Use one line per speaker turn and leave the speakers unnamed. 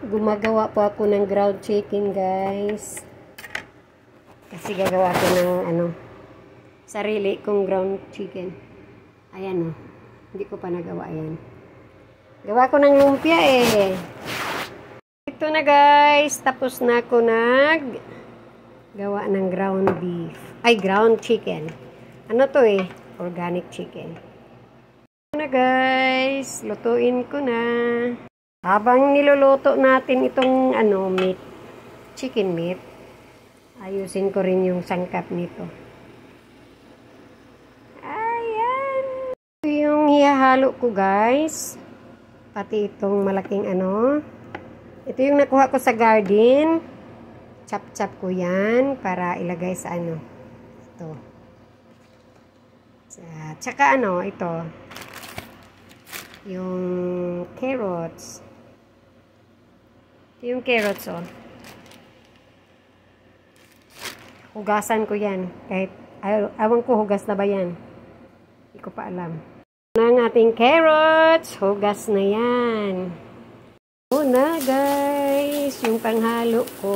Gumagawa po ako ng ground chicken, guys. Kasi gagawa ko ng sarili kong ground chicken. Ayan, oh. Hindi ko pa nagawa yan. Gawa ko ng lumpia eh. Ito na, guys. Tapos na ako gawa ng ground beef. Ay, ground chicken. Ano to eh? Organic chicken. Ito na, guys. Lutuin ko na. Habang niluluto natin itong meat, chicken meat, ayusin ko rin yung sangkap nito. Ayan. Ito yung hihalo ko, guys. Pati itong malaking Ito yung nakuha ko sa garden. Chop-chop ko yan para ilagay sa ito. Tsaka ito. Yung carrots. Ito yung carrots, oh. Hugasan ko yan. Kahit, awan ko hugas na ba yan. Hindi ko pa alam. Ang ating carrots. Hugas na yan. Ito na, guys. Yung panghalo ko.